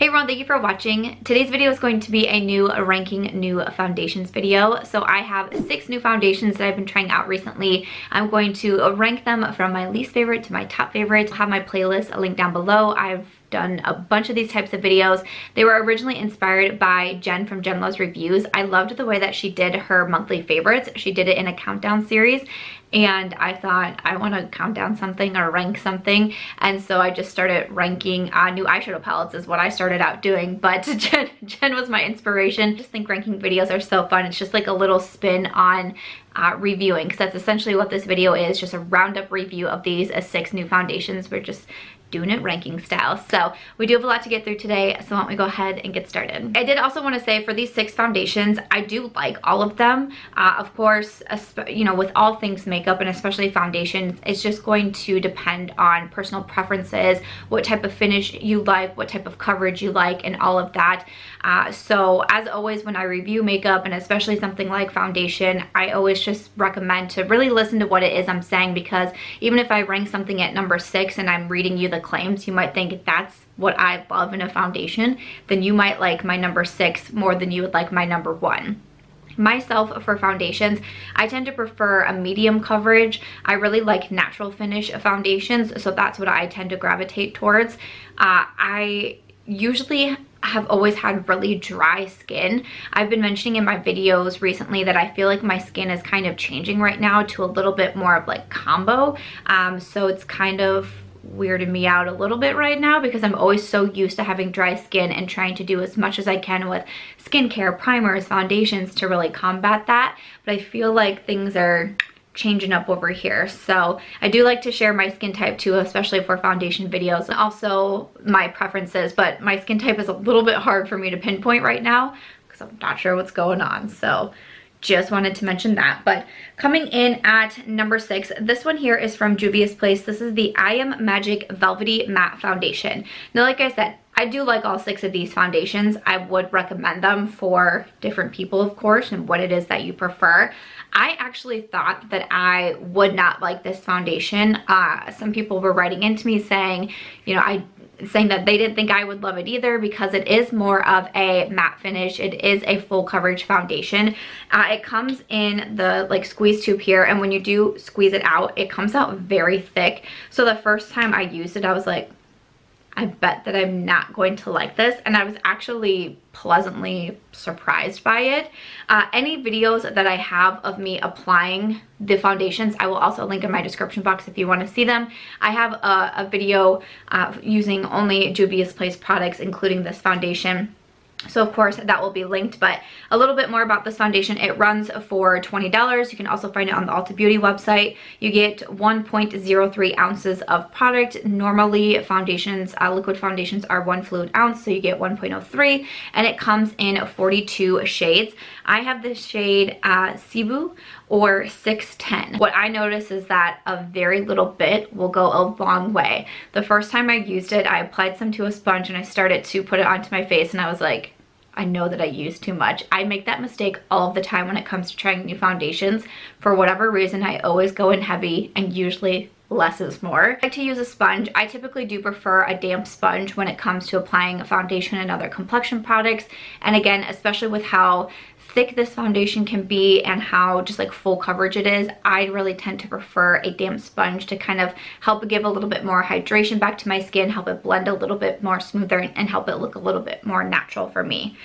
Hey everyone, thank you for watching. Today's video is going to be a new ranking new foundations video. So I have 6 new foundations that I've been trying out recently. I'm going to rank them from my least favorite to my top favorite. I'll have my playlist linked down below. I've done a bunch of these types of videos. They were originally inspired by Jen from Jen Loves Reviews. I loved the way that she did her monthly favorites. She did it in a countdown series, and I thought I want to count down something or rank something, and so I just started ranking new eyeshadow palettes is what I started out doing. But Jen was my inspiration. I just think ranking videos are so fun. It's just like a little spin on reviewing, because that's essentially what this video is, just a roundup review of these 6 new foundations. We're just doing it ranking style. So we do have a lot to get through today, so why don't we go ahead and get started. I did also want to say, for these 6 foundations, I do like all of them. Of course, you know, with all things makeup and especially foundations, it's just going to depend on personal preferences, what type of finish you like, what type of coverage you like, and all of that. So as always, when I review makeup, and especially something like foundation, I always just recommend to really listen to what it is I'm saying, because even if I rank something at number 6 and I'm reading you the claims, you might think that's what I love in a foundation, then you might like my number 6 more than you would like my number 1. Myself, for foundations, I tend to prefer a medium coverage. I really like natural finish foundations, so that's what I tend to gravitate towards. I usually have always had really dry skin. I've been mentioning in my videos recently that I feel like my skin is kind of changing right now to a little bit more of like combo, so it's kind of weirded me out a little bit right now, because I'm always so used to having dry skin and trying to do as much as I can with skincare, primers, foundations to really combat that. But I feel like things are changing up over here, so I do like to share my skin type too, especially for foundation videos, and also my preferences. But my skin type is a little bit hard for me to pinpoint right now because I'm not sure what's going on, so just wanted to mention that. But coming in at number 6, this one here is from Juvia's Place. This is the I Am Magic Velvety Matte Foundation. Now, like I said, I do like all 6 of these foundations. I would recommend them for different people, of course, and what it is that you prefer. I actually thought that I would not like this foundation. Some people were writing into me saying, you know, saying that they didn't think I would love it either, because it is more of a matte finish. It is a full coverage foundation. It comes in the like squeeze tube here, and when you do squeeze it out, it comes out very thick. So the first time I used it, I was like, I bet that I'm not going to like this, and I was actually pleasantly surprised by it. Any videos that I have of me applying the foundations, I will also link in my description box if you want to see them. I have a video using only Juvia's Place products, including this foundation. So of course that will be linked. But a little bit more about this foundation: it runs for $20. You can also find it on the Ulta Beauty website. You get 1.03 ounces of product. Normally foundations, liquid foundations, are 1 fluid ounce, so you get 1.03, and it comes in 42 shades. I have the shade Cebu or 610. What I notice is that a very little bit will go a long way. The first time I used it, I applied some to a sponge and I started to put it onto my face, and I was like, I know that I used too much. I make that mistake all of the time when it comes to trying new foundations. For whatever reason, I always go in heavy, and usually less is more. I like to use a sponge. I typically do prefer a damp sponge when it comes to applying a foundation and other complexion products. And again, especially with how thick this foundation can be and how just like full coverage it is, I really tend to prefer a damp sponge to kind of help give a little bit more hydration back to my skin, help it blend a little bit more smoother, and help it look a little bit more natural for me.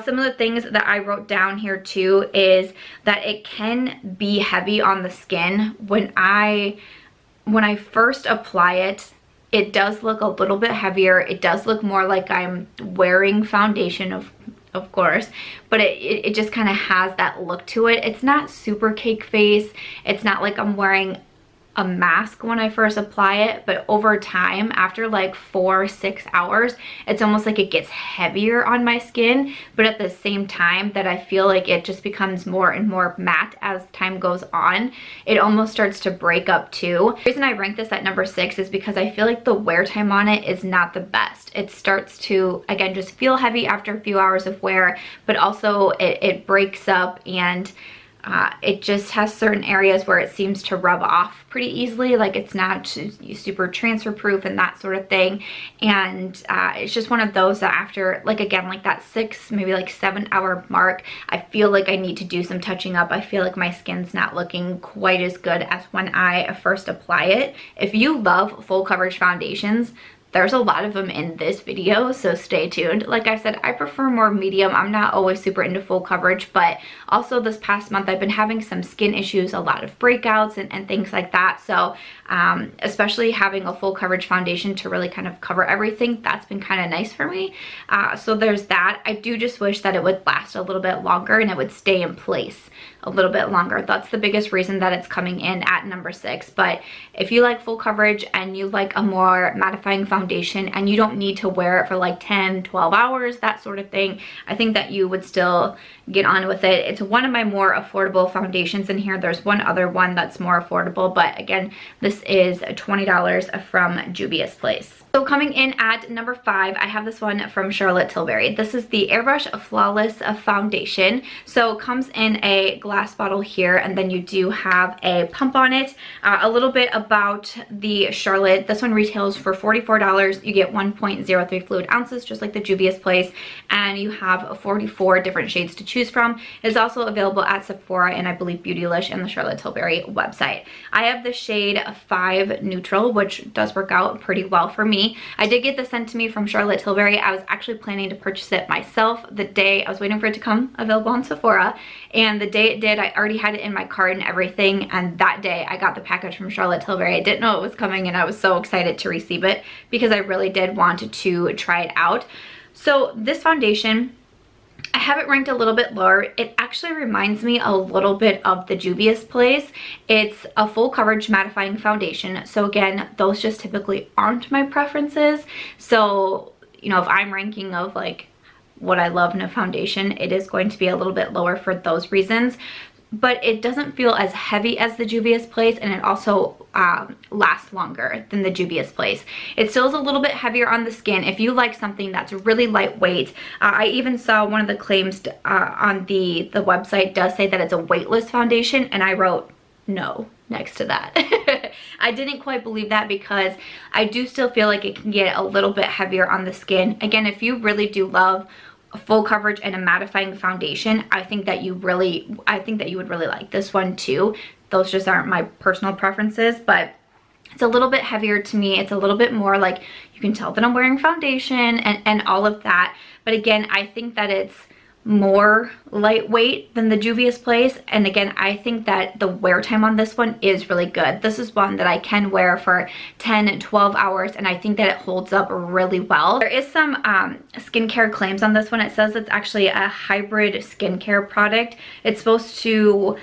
Some of the things that I wrote down here too is that it can be heavy on the skin. When I first apply it, it does look a little bit heavier. It does look more like I'm wearing foundation, of course, but it just kind of has that look to it. It's not super cake face. It's not like I'm wearing a mask when I first apply it, but over time, after like 4-6 hours, it's almost like it gets heavier on my skin, but at the same time that I feel like it just becomes more and more matte as time goes on. It almost starts to break up too. The reason I rank this at number 6 is because I feel like the wear time on it is not the best. It starts to, again, just feel heavy after a few hours of wear, but also it breaks up, and It just has certain areas where it seems to rub off pretty easily, like it's not super transfer proof and that sort of thing. And it's just one of those that after, like again, like that 6, maybe like 7 hour mark, I feel like I need to do some touching up. I feel like my skin's not looking quite as good as when I first apply it. If you love full coverage foundations, there's a lot of them in this video, so stay tuned. Like I said, I prefer more medium. I'm not always super into full coverage, but also this past month I've been having some skin issues, a lot of breakouts and things like that. So especially having a full coverage foundation to really kind of cover everything, that's been kind of nice for me. So there's that. I do just wish that it would last a little bit longer and it would stay in place a little bit longer. That's the biggest reason that it's coming in at number 6. But if you like full coverage and you like a more mattifying foundation and you don't need to wear it for like 10-12 hours, that sort of thing, I think that you would still get on with it. It's one of my more affordable foundations in here. There's one other one that's more affordable, but again, this is $20 from Juvia's Place. So coming in at number 5, I have this one from Charlotte Tilbury. This is the Airbrush Flawless Foundation. So it comes in a glass bottle here, and then you do have a pump on it. A little bit about the Charlotte. This one retails for $44. You get 1.03 fluid ounces, just like the Juvia's Place, and you have 44 different shades to choose from. It's also available at Sephora and I believe Beautylish and the Charlotte Tilbury website. I have the shade 5 Neutral, which does work out pretty well for me. I did get this sent to me from Charlotte Tilbury. I was actually planning to purchase it myself the day I was waiting for it to come available on Sephora, and the day it did, I already had it in my cart and everything, and that day I got the package from Charlotte Tilbury. I didn't know it was coming and I was so excited to receive it because I really did want to try it out. So this foundation, I have it ranked a little bit lower. It actually reminds me a little bit of the Juvia's Place. It's a full coverage mattifying foundation. So again, those just typically aren't my preferences. So, you know, if I'm ranking of like what I love in a foundation, it is going to be a little bit lower for those reasons. But it doesn't feel as heavy as the Juvia's Place, and it also lasts longer than the Juvia's Place. It still is a little bit heavier on the skin. If you like something that's really lightweight, I even saw one of the claims on the website does say that it's a weightless foundation, and I wrote no next to that. I didn't quite believe that because I do still feel like it can get a little bit heavier on the skin. Again, if you really do love a full coverage and a mattifying foundation, I think that you would really like this one too. Those just aren't my personal preferences, but it's a little bit heavier to me. It's a little bit more like you can tell that I'm wearing foundation and all of that. But again, I think that it's more lightweight than the Juvia's Place, and again, I think that the wear time on this one is really good. This is one that I can wear for 10-12 hours, and I think that it holds up really well. There is some skincare claims on this one. It says it's actually a hybrid skincare product. It's supposed to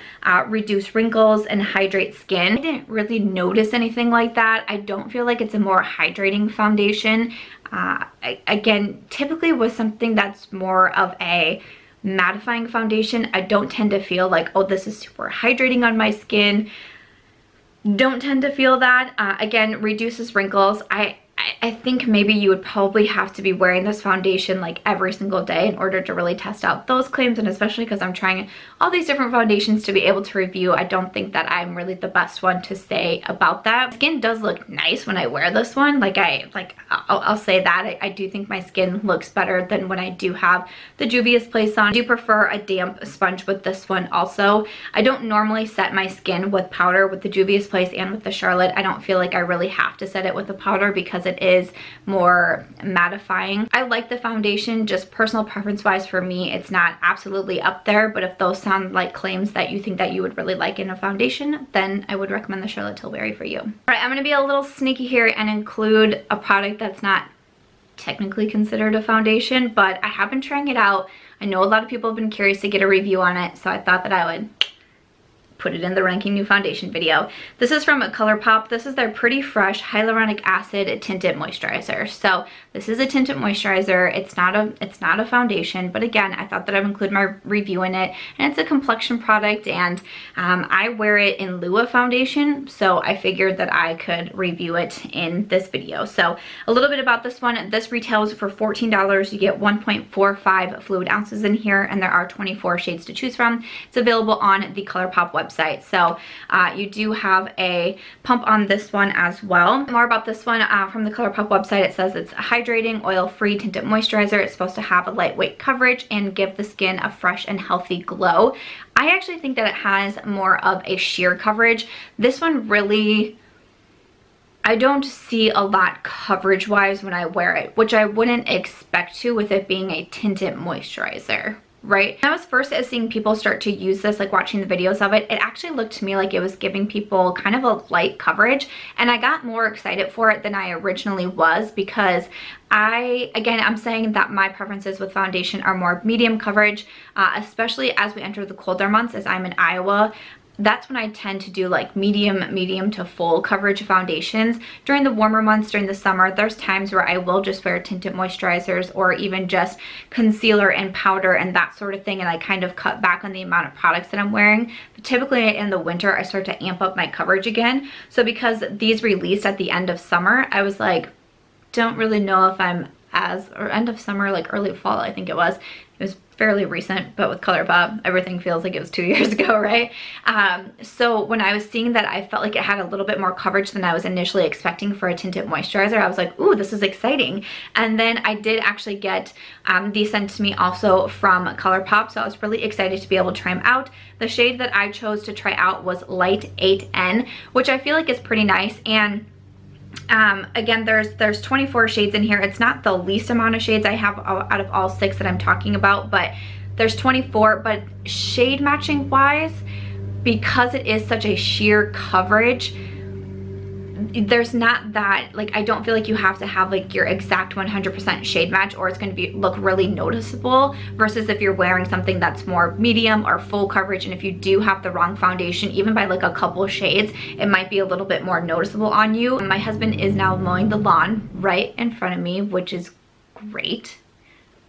reduce wrinkles and hydrate skin. I didn't really notice anything like that. I don't feel like it's a more hydrating foundation. Again, typically with something that's more of a mattifying foundation, I don't tend to feel like, oh, this is super hydrating on my skin. Don't tend to feel that. Again, reduces wrinkles. I think maybe you would probably have to be wearing this foundation like every single day in order to really test out those claims, and especially because I'm trying all these different foundations to be able to review, I don't think that I'm really the best one to say about that. Skin does look nice when I wear this one. I'll say that. I do think my skin looks better than when I do have the Juvia's Place on. I do prefer a damp sponge with this one also. I don't normally set my skin with powder with the Juvia's Place and with the Charlotte. I don't feel like I really have to set it with a powder because it is more mattifying. I like the foundation, just personal preference wise for me, it's not absolutely up there, but if those sound like claims that you think that you would really like in a foundation, then I would recommend the Charlotte Tilbury for you. All right, I'm gonna be a little sneaky here and include a product that's not technically considered a foundation, but I have been trying it out. I know a lot of people have been curious to get a review on it, so I thought that I would put it in the ranking new foundation video. This is from Colourpop. This is their Pretty Fresh Hyaluronic Acid Tinted Moisturizer. So this is a tinted moisturizer. It's not a foundation, but again, I thought that I would include my review in it. And it's a complexion product, and I wear it in lieu of foundation, so I figured that I could review it in this video. So a little bit about this one. This retails for $14. You get 1.45 fluid ounces in here, and there are 24 shades to choose from. It's available on the Colourpop website. So you do have a pump on this one as well. More about this one from the Colourpop website. It says it's a hydrating, oil-free tinted moisturizer. It's supposed to have a lightweight coverage and give the skin a fresh and healthy glow. I actually think that it has more of a sheer coverage. This one really, I don't see a lot coverage wise when I wear it, which I wouldn't expect to with it being a tinted moisturizer, right? When I was first seeing people start to use this, like watching the videos of it, it actually looked to me like it was giving people kind of a light coverage, and I got more excited for it than I originally was, because I'm saying that my preferences with foundation are more medium coverage, especially as we enter the colder months, as I'm in Iowa. That's when I tend to do like medium to full coverage foundations. During the warmer months, during the summer, there's times where I will just wear tinted moisturizers or even just concealer and powder and that sort of thing, and I kind of cut back on the amount of products that I'm wearing. But typically in the winter, I start to amp up my coverage again. So because these released at the end of summer, I was like, don't really know if I'm or end of summer, like early fall, I think it was. It was fairly recent, but with Colourpop, everything feels like it was 2 years ago, right? So when I was seeing that, I felt like it had a little bit more coverage than I was initially expecting for a tinted moisturizer. I was like, ooh, this is exciting. And then I did actually get these sent to me also from Colourpop, so I was really excited to be able to try them out. The shade that I chose to try out was Light 8N, which I feel like is pretty nice. And again, there's 24 shades in here. It's not the least amount of shades I have out of all 6 that I'm talking about, but there's 24. But shade matching wise, because it is such a sheer coverage, there's not that, like, I don't feel like you have to have like your exact 100% shade match or it's going to look really noticeable, versus if you're wearing something that's more medium or full coverage, and if you do have the wrong foundation, even by like a couple of shades, it might be a little bit more noticeable on you. My husband is now mowing the lawn right in front of me, which is great.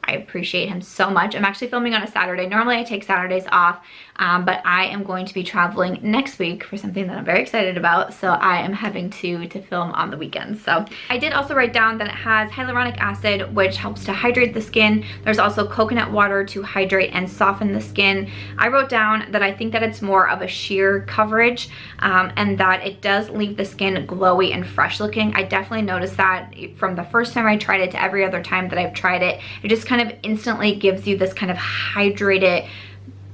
I appreciate him so much. I'm actually filming on a Saturday. Normally I take Saturdays off, but I am going to be traveling next week for something that I'm very excited about. So I am having to film on the weekends. So I did also write down that it has hyaluronic acid, which helps to hydrate the skin. There's also coconut water to hydrate and soften the skin. I wrote down that I think that it's more of a sheer coverage, and that it does leave the skin glowy and fresh looking. I definitely noticed that from the first time I tried it to every other time that I've tried it. It just kind of instantly gives you this kind of hydrated,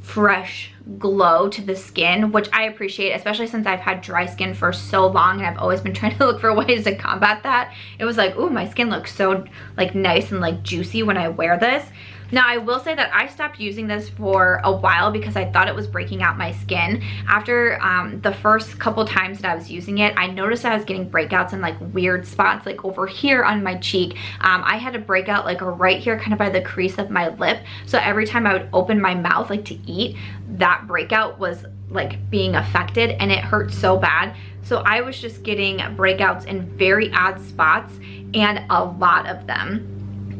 fresh glow to the skin, which I appreciate, especially since I've had dry skin for so long and I've always been trying to look for ways to combat that. It was like, ooh, my skin looks so like nice and like juicy when I wear this. Now, I will say that I stopped using this for a while because I thought it was breaking out my skin. After the first couple times that I was using it, I noticed I was getting breakouts in like weird spots, like over here on my cheek. I had a breakout like right here, kind of by the crease of my lip. So every time I would open my mouth like to eat, that breakout was like being affected, and it hurt so bad. So I was just getting breakouts in very odd spots, and a lot of them.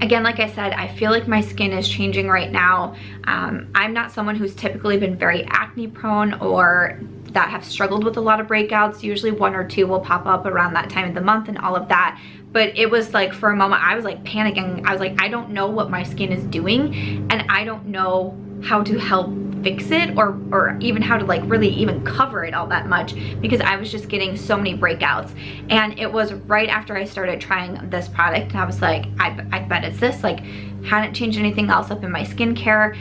Again, like I said, I feel like my skin is changing right now. I'm not someone who's typically been very acne prone or that have struggled with a lot of breakouts. Usually 1 or 2 will pop up around that time of the month and all of that. But it was like, for a moment, I was like panicking. I was like, I don't know what my skin is doing, and I don't know how to help fix it or even how to like really even cover it all that much, because I was just getting so many breakouts. And it was right after I started trying this product, and I was like, I bet it's this. Like, hadn't changed anything else up in my skincare.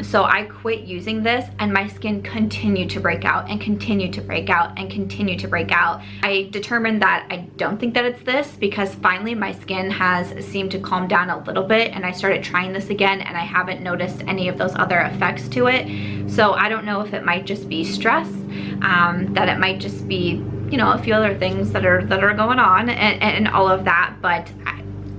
So I quit using this, and my skin continued to break out and continue to break out and continue to break out. I determined that I don't think that it's this, because finally my skin has seemed to calm down a little bit, and I started trying this again, and I haven't noticed any of those other effects to it. So I don't know if it might just be stress, that it might just be, you know, a few other things that are going on and all of that, but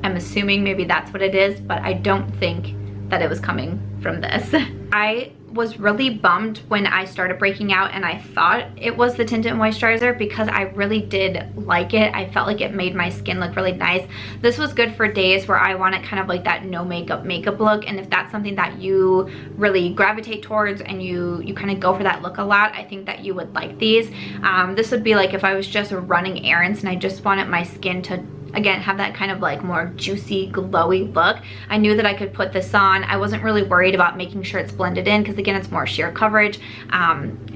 I'm assuming maybe that's what it is, but I don't think that it was coming from this. I was really bummed when I started breaking out and I thought it was the Tinted moisturizer, because I really did like it. I felt like it made my skin look really nice. This was good for days where I wanted kind of like that no makeup look, and if that's something that you really gravitate towards and you kind of go for that look a lot, I think that you would like these. This would be like if I was just running errands and I just wanted my skin to, again, have that kind of like more juicy, glowy look. I knew that I could put this on. I wasn't really worried about making sure it's blended in, because again, it's more sheer coverage.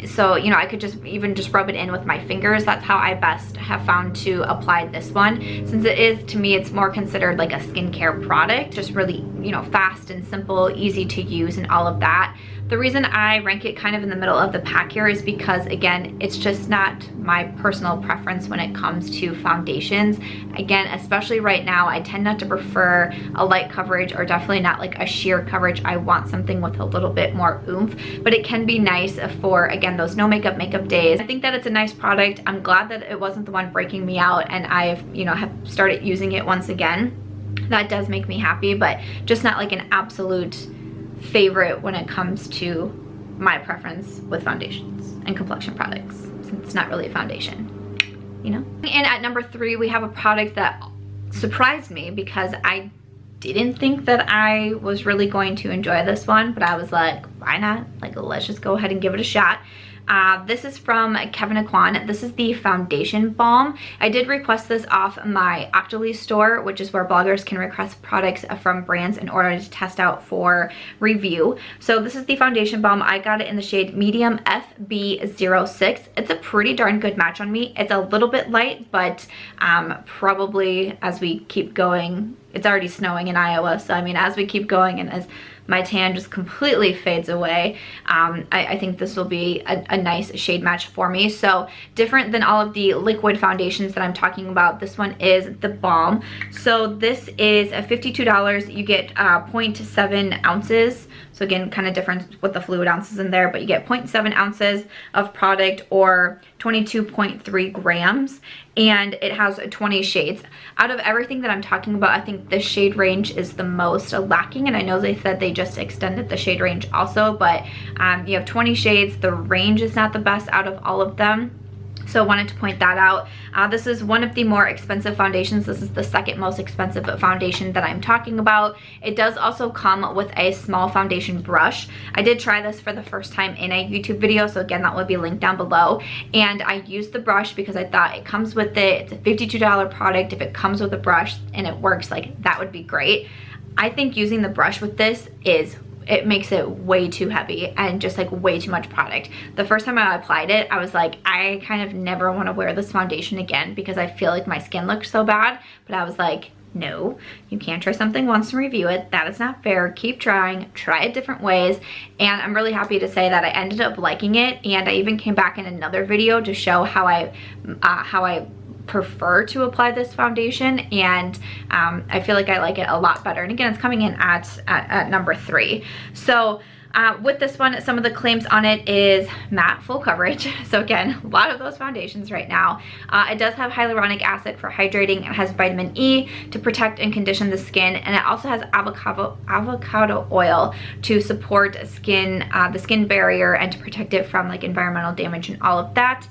So, you know, I could just rub it in with my fingers. That's how I best have found to apply this one, since it is, to me, it's more considered like a skincare product, just really, you know, fast and simple, easy to use and all of that. The reason I rank it kind of in the middle of the pack here is because, again, it's just not my personal preference when it comes to foundations. Again, especially right now, I tend not to prefer a light coverage, or definitely not like a sheer coverage. I want something with a little bit more oomph, but it can be nice for, again, those no makeup days. I think that it's a nice product. I'm glad that it wasn't the one breaking me out, and I've, you know, have started using it once again. That does make me happy, but just not like an absolute favorite when it comes to my preference with foundations and complexion products, since it's not really a foundation, you know? And at number 3, we have a product that surprised me, because I didn't think that I was really going to enjoy this one, but I was like, why not? Like, let's just go ahead and give it a shot. This is from Kevyn Aucoin. This is the foundation balm. I did request this off my Octoly store, which is where bloggers can request products from brands in order to test out for review. So this is the foundation balm. I got it in the shade medium FB06. It's a pretty darn good match on me. It's a little bit light, but probably as we keep going, it's already snowing in Iowa, so I mean, as we keep going and as my tan just completely fades away, I think this will be a nice shade match for me. So different than all of the liquid foundations that I'm talking about, this one is the balm. So this is $52. You get 0.7 ounces. So again, kind of different with the fluid ounces in there, but you get 0.7 ounces of product, or 22.3 grams, and it has 20 shades. Out of everything that I'm talking about, I think this shade range is the most lacking, and I know they said they just extended the shade range also, but you have 20 shades. The range is not the best out of all of them. So I wanted to point that out. This is one of the more expensive foundations. This is the second most expensive foundation that I'm talking about. It does also come with a small foundation brush. I did try this for the first time in a YouTube video, so again, that will be linked down below. And I used the brush because I thought it comes with it. It's a $52 product. If it comes with a brush and it works, like, that would be great. I think using the brush with this it makes it way too heavy and just like way too much product. The first time I applied it, I was like, I kind of never want to wear this foundation again, because I feel like my skin looks so bad. But I was like, no, you can't try something once and review it. That is not fair. Keep trying, try it different ways. And I'm really happy to say that I ended up liking it. And I even came back in another video to show how I prefer to apply this foundation, and I feel like I like it a lot better. And again, it's coming in at number 3. So with this one, some of the claims on it is matte full coverage. So again, a lot of those foundations right now. It does have hyaluronic acid for hydrating. It has vitamin E to protect and condition the skin, and it also has avocado oil to support the skin barrier and to protect it from like environmental damage and all of that.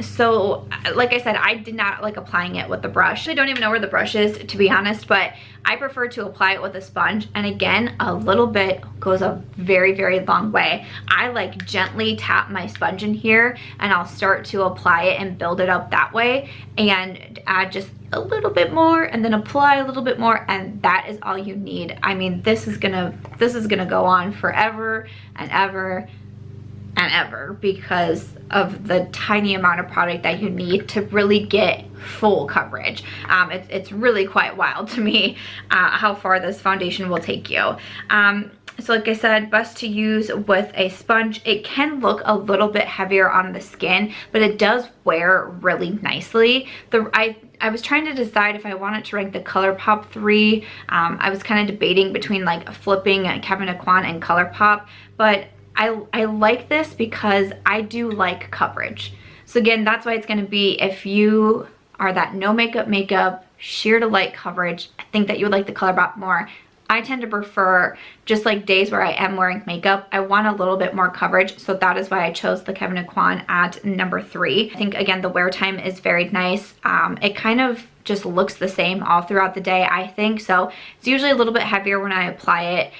So like I said, I did not like applying it with the brush. I don't even know where the brush is, to be honest, but I prefer to apply it with a sponge. And again, a little bit goes a very, very long way. I like gently tap my sponge in here, and I'll start to apply it and build it up that way, and add just a little bit more, and then apply a little bit more, and that is all you need. I mean, this is gonna go on forever and ever and ever, because of the tiny amount of product that you need to really get full coverage. It's really quite wild to me how far this foundation will take you. So like I said, best to use with a sponge. It can look a little bit heavier on the skin, but it does wear really nicely. I was trying to decide if I wanted to rank the Colourpop 3. I was kind of debating between like flipping Kevyn Aucoin and Colourpop, but I like this because I do like coverage. So again, that's why it's going to be, if you are that no makeup, sheer to light coverage, I think that you would like the Colourpop more. I tend to prefer just like days where I am wearing makeup, I want a little bit more coverage. So that is why I chose the Kevyn Aucoin at number 3. I think again, the wear time is very nice. It kind of just looks the same all throughout the day, I think. So it's usually a little bit heavier when I apply it.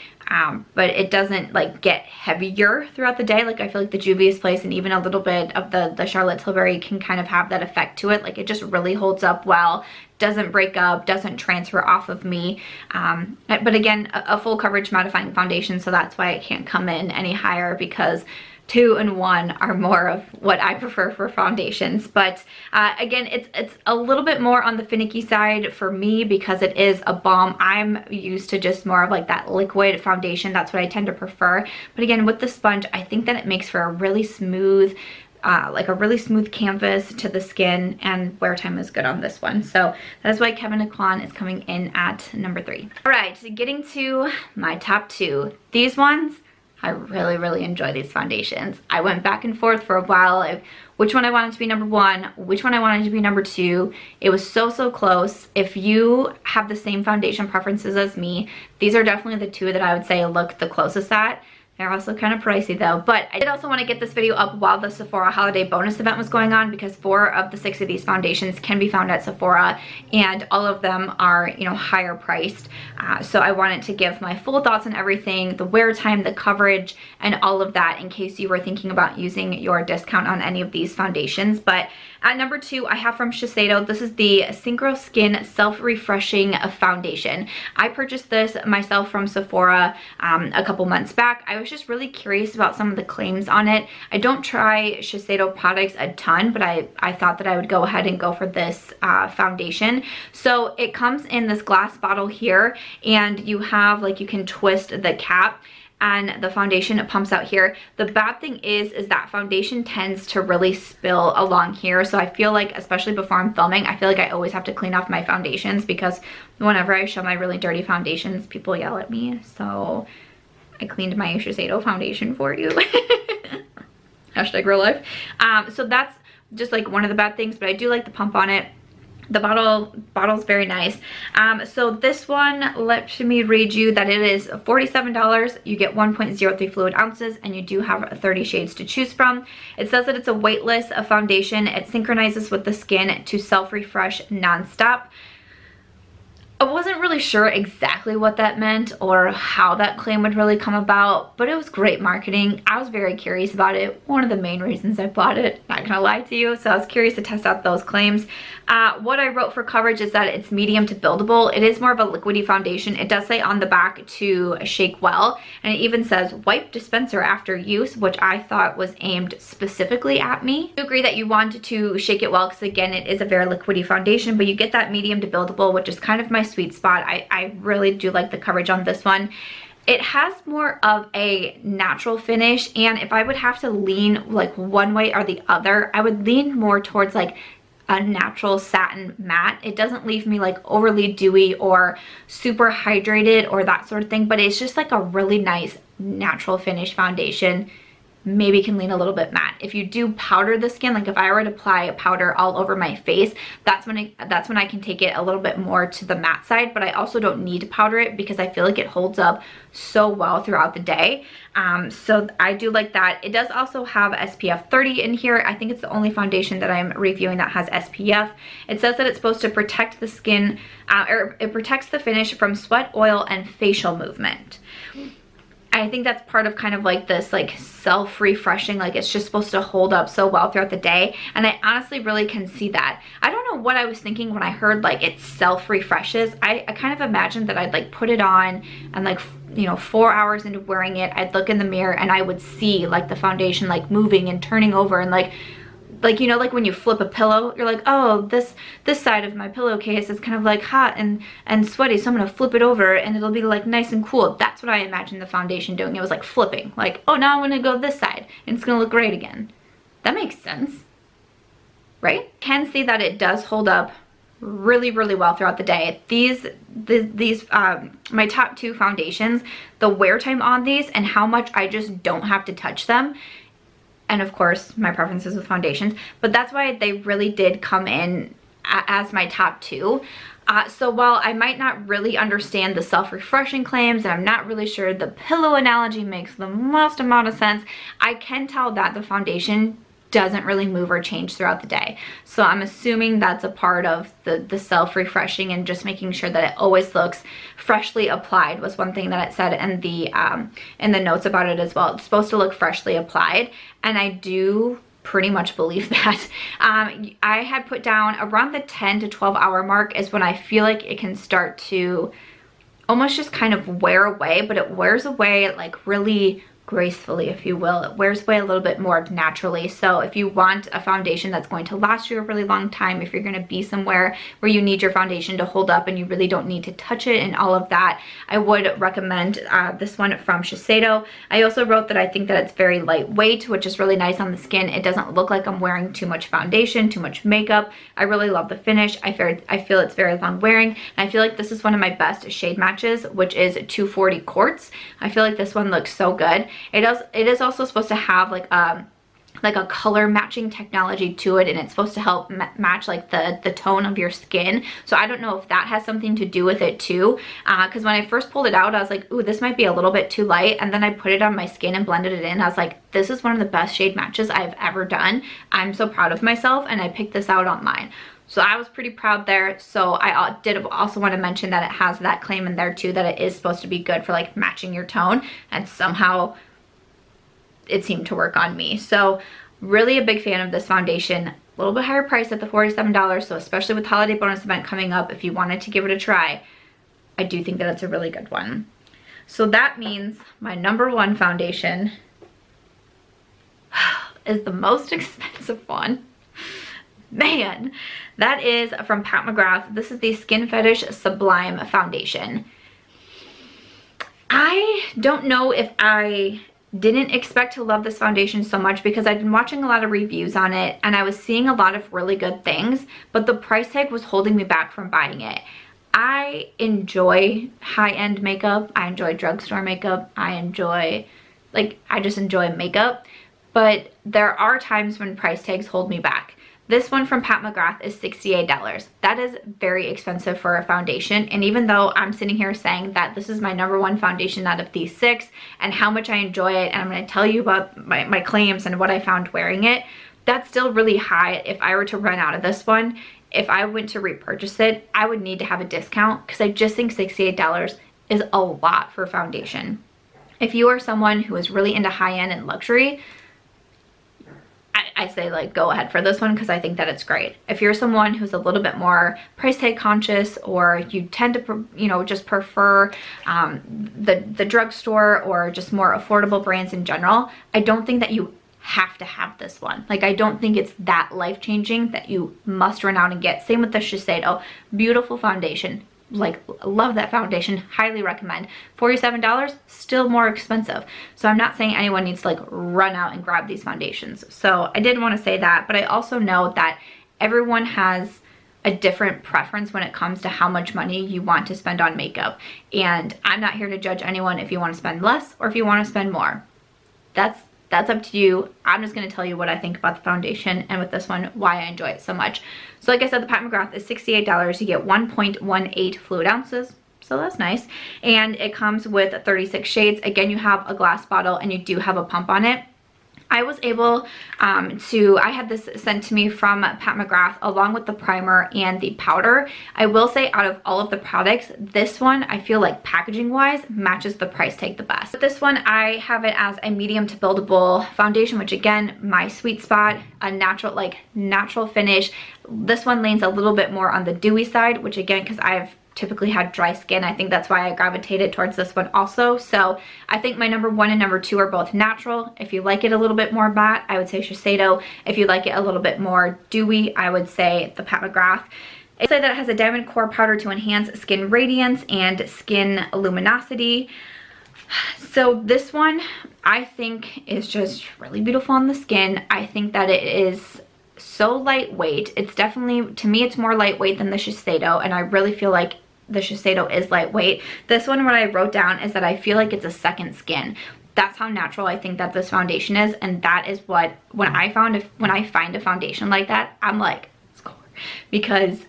But it doesn't like get heavier throughout the day. Like I feel like the Juvia's Place and even a little bit of the Charlotte Tilbury can kind of have that effect to it. Like it just really holds up well, doesn't break up, doesn't transfer off of me. But again, a full coverage mattifying foundation, so that's why it can't come in any higher, because 2 and 1 are more of what I prefer for foundations. But again, it's a little bit more on the finicky side for me because it is a balm. I'm used to just more of like that liquid foundation. That's what I tend to prefer. But again, with the sponge, I think that it makes for a really smooth, like a really smooth canvas to the skin, and wear time is good on this one. So that is why Kevyn Aucoin is coming in at number 3. All right, so getting to my top 2. These ones, I really enjoy these foundations. I went back and forth for a while, which one I wanted to be number 1, which one I wanted to be number 2. It was so close. If you have the same foundation preferences as me, these are definitely the 2 that I would say look the closest at. They're also kind of pricey though, but I did also want to get this video up while the Sephora holiday bonus event was going on, because 4 of the 6 of these foundations can be found at Sephora, and all of them are, you know, higher priced. So I wanted to give my full thoughts on everything, the wear time, the coverage, and all of that in case you were thinking about using your discount on any of these foundations. But at number 2, I have from Shiseido. This is the Synchro Skin Self-Refreshing Foundation. I purchased this myself from Sephora a couple months back. I was just really curious about some of the claims on it. I don't try Shiseido products a ton, but I thought that I would go ahead and go for this foundation. So it comes in this glass bottle here, and you have like, you can twist the cap, and the foundation, it pumps out here. The bad thing is that foundation tends to really spill along here. So I feel like, especially before I'm filming, I feel like I always have to clean off my foundations, because whenever I show my really dirty foundations, people yell at me. So I cleaned my Shiseido foundation for you. Hashtag real life. So that's just like one of the bad things, but I do like the pump on it. The bottle's very nice. So this one, let me read you that it is $47. You get 1.03 fluid ounces, and you do have 30 shades to choose from. It says that it's a weightless foundation. It synchronizes with the skin to self-refresh nonstop. I wasn't really sure exactly what that meant or how that claim would really come about, but it was great marketing. I was very curious about it. One of the main reasons I bought it, not gonna lie to you. So I was curious to test out those claims. What I wrote for coverage is that it's medium to buildable. It is more of a liquidy foundation. It does say on the back to shake well, and it even says wipe dispenser after use, which I thought was aimed specifically at me. I agree that you want to shake it well, because again, it is a very liquidy foundation, but you get that medium to buildable, which is kind of my sweet spot. I really do like the coverage on this one. It has more of a natural finish, and if I would have to lean like one way or the other, I would lean more towards like a natural satin matte. It doesn't leave me like overly dewy or super hydrated or that sort of thing, but it's just like a really nice natural finish foundation. Maybe can lean a little bit matte. If you do powder the skin, like if I were to apply a powder all over my face, that's when I can take it a little bit more to the matte side, but I also don't need to powder it because I feel like it holds up so well throughout the day. So I do like that. It does also have SPF 30 in here. I think it's the only foundation that I'm reviewing that has SPF. It says that it's supposed to protect the skin, or it protects the finish from sweat, oil, and facial movement. I think that's part of kind of like this like self-refreshing, like it's just supposed to hold up so well throughout the day, and I honestly really can see that. I don't know what I was thinking when I heard like it self-refreshes. I kind of imagined that I'd like put it on and like, you know, 4 hours into wearing it, I'd look in the mirror and I would see like the foundation like moving and turning over, and like you know, like when you flip a pillow, you're like, oh, this side of my pillowcase is kind of like hot and sweaty, so I'm gonna flip it over and it'll be like nice and cool. That's what I imagined the foundation doing. It was like flipping, like, oh, now I'm gonna go this side and it's gonna look great again. That makes sense, right? Can see that it does hold up really well throughout the day. These my top 2 foundations, the wear time on these and how much I just don't have to touch them, and of course my preferences with foundations, but that's why they really did come in as my top 2. So while I might not really understand the self-refreshing claims, and I'm not really sure the pillow analogy makes the most amount of sense, I can tell that the foundation doesn't really move or change throughout the day. So I'm assuming that's a part of the self-refreshing, and just making sure that it always looks freshly applied was one thing that it said in the notes about it as well. It's supposed to look freshly applied, and I do pretty much believe that. I had put down around the 10 to 12 hour mark is when I feel like it can start to almost just kind of wear away, but it wears away like really gracefully, if you will. It wears away a little bit more naturally. So if you want a foundation that's going to last you a really long time, if you're going to be somewhere where you need your foundation to hold up and you really don't need to touch it and all of that, I would recommend this one from Shiseido. I also wrote that I think that it's very lightweight, which is really nice on the skin. It doesn't look like I'm wearing too much foundation, too much makeup. I really love the finish. I feel it's very long wearing, and I feel like this is one of my best shade matches, which is 240 Quartz. I feel like this one looks so good. It is also supposed to have like a color matching technology to it, and it's supposed to help match like the tone of your skin. So I don't know if that has something to do with it too, because when I first pulled it out, I was like, ooh, this might be a little bit too light, and then I put it on my skin and blended it in. I was like, this is one of the best shade matches I've ever done. I'm so proud of myself, and I picked this out online. So I was pretty proud there. So I did also want to mention that it has that claim in there too, that it is supposed to be good for like matching your tone, and somehow it seemed to work on me. So really a big fan of this foundation. A little bit higher price at the $47, so especially with holiday bonus event coming up, if you wanted to give it a try, I do think that it's a really good one. So that means my number one foundation is the most expensive one. Man, that is from Pat McGrath. This is the Skin Fetish Sublime Foundation. I don't know if I didn't expect to love this foundation so much, because I've been watching a lot of reviews on it and I was seeing a lot of really good things, but the price tag was holding me back from buying it. I enjoy high-end makeup. I enjoy drugstore makeup. I just enjoy makeup, but there are times when price tags hold me back. This one from Pat McGrath is $68. That is very expensive for a foundation, and even though I'm sitting here saying that this is my number one foundation out of these 6 and how much I enjoy it, and I'm going to tell you about my claims and what I found wearing it, that's still really high. If I were to run out of this one, if I went to repurchase it, I would need to have a discount, because I just think $68 is a lot for foundation. If you are someone who is really into high-end and luxury, I say like go ahead for this one, because I think that it's great. If you're someone who's a little bit more price tag conscious, or you tend to just prefer the drugstore or just more affordable brands in general, I don't think that you have to have this one. Like, I don't think it's that life-changing that you must run out and get. Same with the Shiseido. Beautiful foundation. Like, love that foundation, highly recommend. $47, still more expensive. So I'm not saying anyone needs to like run out and grab these foundations. So I did want to say that, but I also know that everyone has a different preference when it comes to how much money you want to spend on makeup. And I'm not here to judge anyone if you want to spend less or if you want to spend more. That's up to you. I'm just going to tell you what I think about the foundation, and with this one, why I enjoy it so much. So like I said, the Pat McGrath is $68. You get 1.18 fluid ounces, so that's nice. And it comes with 36 shades. Again, you have a glass bottle and you do have a pump on it. I was able I had this sent to me from Pat McGrath along with the primer and the powder. I will say, out of all of the products, this one I feel like packaging wise matches the price tag the best. But this one, I have it as a medium to buildable foundation, which again, my sweet spot, a natural finish. This one leans a little bit more on the dewy side, which again, because I've typically had dry skin, I think that's why I gravitated towards this one also. So I think my number 1 and number 2 are both natural. If you like it a little bit more matte, I would say Shiseido. If you like it a little bit more dewy, I would say the Pat McGrath. I say that it has a diamond core powder to enhance skin radiance and skin luminosity. So this one I think is just really beautiful on the skin. I think that it is so lightweight. It's definitely, to me, it's more lightweight than the Shiseido, and I really feel like the Shiseido is lightweight. This one, what I wrote down is that I feel like it's a second skin. That's how natural I think that this foundation is, and that is what, when I find a foundation like that, I'm like, score, because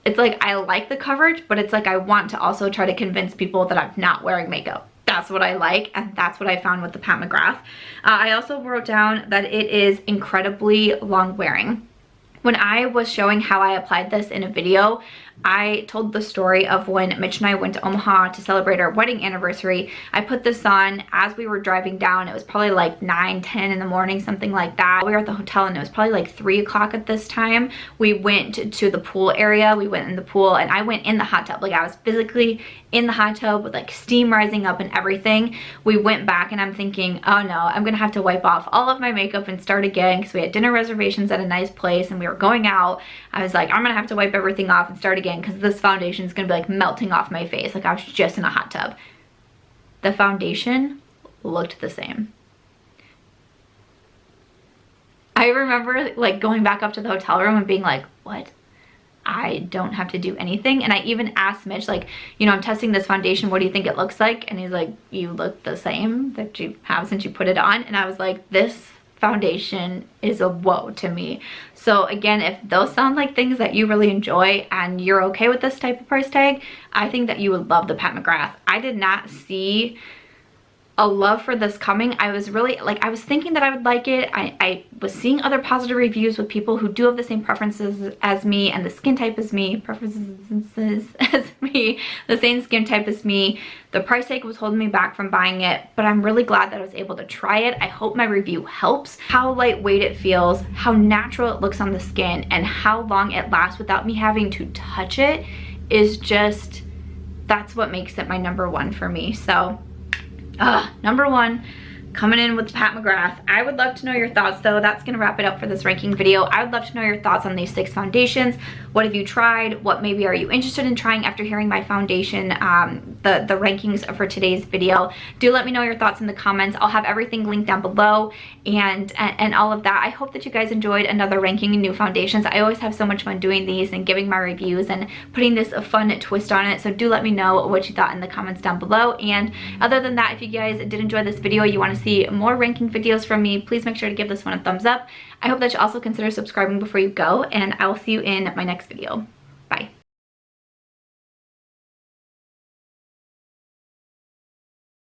it's like I like the coverage, but it's like I want to also try to convince people that I'm not wearing makeup. That's what I like, and that's what I found with the Pat McGrath. I also wrote down that it is incredibly long wearing. When I was showing how I applied this in a video, I told the story of when Mitch and I went to Omaha to celebrate our wedding anniversary. I put this on as we were driving down. It was probably like 9, 10 in the morning, something like that. We were at the hotel and it was probably like 3 o'clock at this time. We went to the pool area. We went in the pool and I went in the hot tub. Like I was physically in the hot tub with like steam rising up and everything. We went back and I'm thinking, oh no, I'm gonna have to wipe off all of my makeup and start again because we had dinner reservations at a nice place and we were going out. I was like, I'm gonna have to wipe everything off and start again because this foundation is gonna be like melting off my face. Like I was just in a hot tub. The foundation looked the same. I remember like going back up to the hotel room and being like, what? I don't have to do anything. And I even asked Mitch, like, you know, I'm testing this foundation, what do you think it looks like? And he's like, you look the same that you have since you put it on. And I was like, this foundation is a whoa to me. So again, if those sound like things that you really enjoy and you're okay with this type of price tag, I think that you would love the Pat McGrath. I did not see a love for this coming. I was really like, I was thinking that I would like it. I was seeing other positive reviews with people who do have the same preferences as me and the skin type as me, preferences as me, the same skin type as me. The price tag was holding me back from buying it, but I'm really glad that I was able to try it. I hope my review helps. How lightweight it feels, how natural it looks on the skin, and how long it lasts without me having to touch it is just, that's what makes it my #1 for me. So #1 coming in with Pat McGrath. I would love to know your thoughts though. That's gonna wrap it up for this ranking video. I would love to know your thoughts on these 6 foundations. What have you tried? What maybe are you interested in trying after hearing my foundation, the rankings for today's video? Do let me know your thoughts in the comments. I'll have everything linked down below and all of that. I hope that you guys enjoyed another ranking in new foundations. I always have so much fun doing these and giving my reviews and putting this a fun twist on it. So do let me know what you thought in the comments down below. And other than that, if you guys did enjoy this video, you want to see more ranking videos from me, please make sure to give this one a thumbs up. I hope that you also consider subscribing before you go, and I will see you in my next video.